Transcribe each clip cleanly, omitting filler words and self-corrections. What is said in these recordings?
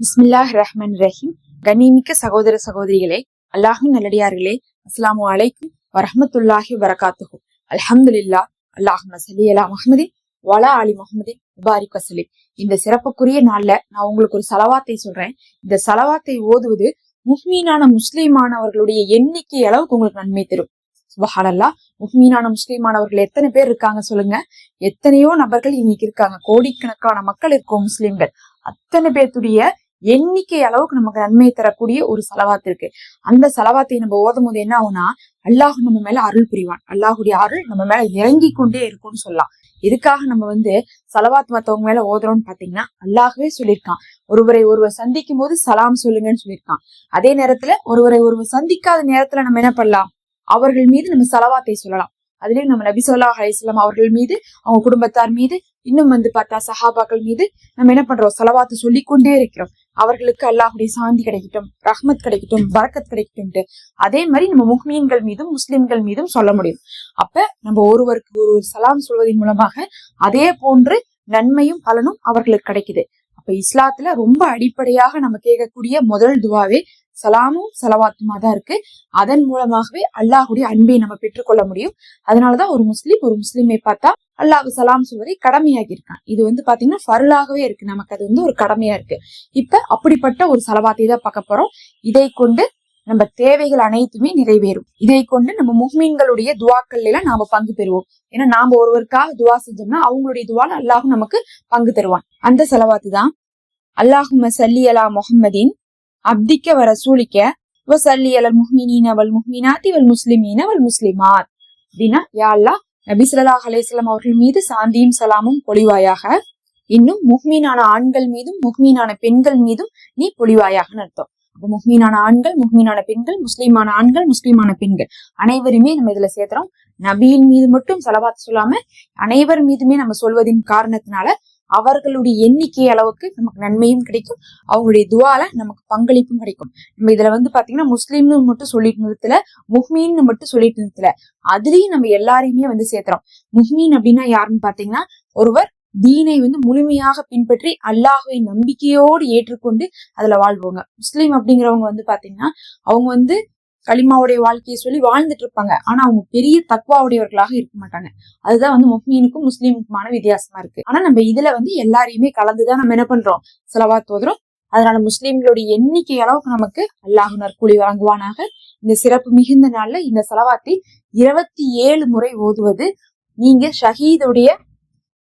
பிஸ்மில்லாஹ் ரஹ்மான் ரஹீம். கண்ணியமிக்க சகோதர சகோதரிகளே, அல்லாஹின் நல்லடியார்களே, அஸ்ஸலாமு அலைக்கும் வரஹ்மத்துல்லாஹி வபரகாத்துஹு. அல்ஹம்துலில்லாஹ். அல்லாஹும்ம ஸல்லி அலா முஹம்மதின் வலா ஆலி முஹம்மதின் முபாரிக் வஸல்லிம். இந்த சிறப்புக்குரிய நாள்ல நான் உங்களுக்கு ஒரு சலவாத்தை சொல்றேன். இந்த சலவாத்தை ஓதுவது முஃமினான முஸ்லிமானவர்களுடைய எண்ணிக்கை அளவுக்கு உங்களுக்கு நன்மை தரும். சுப்ஹானல்லாஹ். முஃமினான முஸ்லிமானவர்கள் எத்தனை பேர் இருக்காங்க சொல்லுங்க? எத்தனையோ நபர்கள் இன்னைக்கு இருக்காங்க. கோடிக்கணக்கான மக்கள் இருக்கோம் முஸ்லிம்கள். அத்தனை பேர்த்துடைய எண்ணிக்கை அளவுக்கு நமக்கு நன்மை தரக்கூடிய ஒரு சலவாத் இருக்கு. அந்த சலவாத்தை நம்ம ஓதும் போது என்ன ஆகும்னா, அல்லாஹ் நம்ம மேல அருள் புரிவான். அல்லாஹுடைய அருள் நம்ம மேல இறங்கி கொண்டே இருக்கும்னு சொல்லலாம். இதுக்காக நம்ம சலவாத் மத்தவங்க மேல ஓதுறோம்னு பாத்தீங்கன்னா, அல்லாஹ்வே சொல்லியிருக்கான், ஒருவரை ஒருவர் சந்திக்கும் போது சலாம் சொல்லுங்கன்னு சொல்லியிருக்கான். அதே நேரத்துல ஒருவரை ஒருவர் சந்திக்காத நேரத்துல நம்ம என்ன பண்ணலாம், அவர்கள் மீது நம்ம சலவாத்தை சொல்லலாம். அதுலயும் நம்ம நபி ஸல்லல்லாஹு அலைஹி வஸல்லம் அவர்கள் மீது, அவங்க குடும்பத்தார் மீது, இன்னும் பார்த்தா சஹாபாக்கள் மீது நம்ம என்ன பண்றோம், சலவாத்து சொல்லிக்கொண்டே இருக்கிறோம். அவர்களுக்கு அல்லாஹுடைய சாந்தி கிடைக்கட்டும், ரஹ்மத் கிடைக்கட்டும், பரக்கத் கிடைக்கட்டும். அதே மாதிரி நம்ம முஃமின்கள் மீதும் முஸ்லிம்கள் மீதும் சொல்ல முடியும். அப்ப நம்ம ஒருவருக்கு ஒரு சலாம் சொல்வதன் மூலமாக அதே போன்று நன்மையும் பலனும் அவர்களுக்கு கிடைக்குது. அப்ப இஸ்லாத்துல ரொம்ப அடிப்படையாக நம்ம கேட்கக்கூடிய முதல் துவாவே சலாமும் சலவாத்துமா தான் இருக்கு. அதன் மூலமாகவே அல்லாஹுடைய அன்பை நம்ம பெற்றுக்கொள்ள முடியும். அதனாலதான் ஒரு முஸ்லிமை பார்த்தா அல்லாஹ் சலாம் சொல்வதை கடமையாகி இருக்கான். இது பாத்தீங்கன்னா ஃபர்லாகவே இருக்கு, நமக்கு அது ஒரு கடமையா இருக்கு. இப்ப அப்படிப்பட்ட ஒரு சலவாத்தை தான் பார்க்க போறோம். இதை கொண்டு நம்ம தேவைகள் அனைத்துமே நிறைவேறும். இதை கொண்டு நம்ம முஃமின்களுடைய துவாக்கள் எல்லாம் நாம பங்கு பெறுவோம். ஏன்னா நாம ஒருவருக்காக துவா செஞ்சோம்னா அவங்களுடைய துவால அல்லாஹும் நமக்கு பங்கு தருவான். அந்த சலவாத்து தான் அல்லாஹும்ம ஸல்லி அலா முஹம்மதின் அப்திக்க வ ரசூலிக்க வ ஸல்லி அலல் முஃமினீன வல் முஃமினாத்தி வல் முஸ்லிமீன வல் முஸ்லிமாத். அப்படின்னா, யா அல்லாஹ் நபி ஸல்லல்லாஹு அலைஹி வஸல்லம் அவர்கள் மீது சாந்தியும் சலாமும் பொழிவாயாக, இன்னும் முஃமினான ஆண்கள் மீதும் முஃமினான பெண்கள் மீதும் நீ பொழிவாயாகன்னு அர்த்தம். அப்ப முஃமினான ஆண்கள், முஃமினான பெண்கள், முஸ்லிமான ஆண்கள், முஸ்லிமான பெண்கள் அனைவருமே நம்ம இதுல சேர்க்கிறோம். நபியின் மீது மட்டும் சலவாத் சொல்லாம அனைவர் மீதுமே நம்ம சொல்வதின் காரணத்தினால அவர்களுடைய எண்ணிக்கை அளவுக்கு நமக்கு நன்மையும் கிடைக்கும், அவங்களுடைய துவால நமக்கு பங்களிப்பும் கிடைக்கும். நம்ம இதுல பாத்தீங்கன்னா முஸ்லீம்னு மட்டும் சொல்லிட்டு நிறுத்தல, முஹ்மீன்னு மட்டும் சொல்லிட்டு நிறுத்தல, அதுலயும் நம்ம எல்லாரையுமே சேர்க்கிறோம். முஹ்மீன் அப்படின்னா யாருன்னு பாத்தீங்கன்னா, ஒருவர் தீனை முழுமையாக பின்பற்றி அல்லாஹ்வை நம்பிக்கையோடு ஏற்றுக்கொண்டு அதுல வாழ்வாங்க. முஸ்லீம் அப்படிங்கிறவங்க பாத்தீங்கன்னா, அவங்க களிமாவுடைய வாழ்க்கையை சொல்லி வாழ்ந்துட்டு இருப்பாங்க. ஆனா அவங்க பெரிய தக்வாவுடையவர்களாக இருக்க மாட்டாங்க. அதுதான் முஃமினுக்கும் முஸ்லீமுக்குமான வித்தியாசமா இருக்கு. ஆனா நம்ம இதுல எல்லாரையுமே கலந்துதான் நம்ம என்ன பண்றோம், ஸலவாத் ஓதுறோம். அதனால முஸ்லீம்களுடைய எண்ணிக்கை அளவுக்கு நமக்கு அல்லாஹ் நற்கூலி வழங்குவானாக. இந்த சிறப்பு மிகுந்த நாள்ல இந்த ஸலவாத்தை 27 முறை ஓதுவது நீங்க ஷஹீதுடைய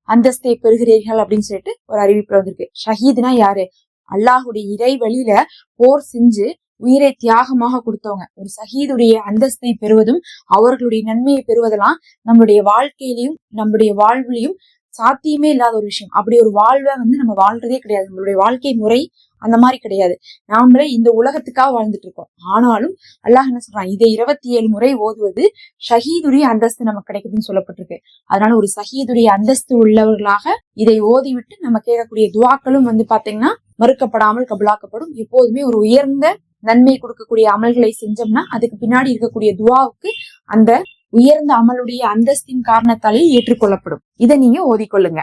அந்தஸ்தை பெறுகிறீர்கள் அப்படின்னு சொல்லிட்டு ஒரு அறிவிப்பு வந்திருக்கு. ஷஹீதுனா யாரு? அல்லாஹுடைய இறை வழியில போர் செஞ்சு உயிரை தியாகமாக கொடுத்தவங்க. ஒரு ஷஹீதுடைய அந்தஸ்தை பெறுவதும் அவர்களுடைய நன்மையை பெறுவதெல்லாம் நம்மளுடைய வாழ்க்கையிலையும் நம்மளுடைய வாழ்விலையும் சாத்தியமே இல்லாத ஒரு விஷயம். அப்படி ஒரு வாழ்வை நம்ம வாழ்றதே கிடையாது. நம்மளுடைய வாழ்க்கை முறை அந்த மாதிரி கிடையாது. நாமளே இந்த உலகத்துக்காக வாழ்ந்துட்டு இருக்கோம். ஆனாலும் அல்லாஹ் என்ன சொல்றான், இதை 27 முறை ஓதுவது ஷஹீதுடைய அந்தஸ்து நமக்கு கிடைக்குதுன்னு சொல்லப்பட்டிருக்கு. அதனால ஒரு ஷஹீதுடைய அந்தஸ்து உள்ளவர்களாக இதை ஓதிவிட்டு நம்ம கேட்கக்கூடிய துவாக்களும் பாத்தீங்கன்னா மறுக்கப்படாமல் கபுலாக்கப்படும். எப்போதுமே ஒரு உயர்ந்த நன்மை கொடுக்கக்கூடிய அமல்களை செஞ்சோம்னா அதுக்கு பின்னாடி இருக்கக்கூடிய துவாவுக்கு அந்த உயர்ந்த அமலுடைய அந்தஸ்தின் காரணத்தாலே ஏற்றுக்கொள்ளப்படும். இதை நீங்க ஓதிக்கொள்ளுங்க.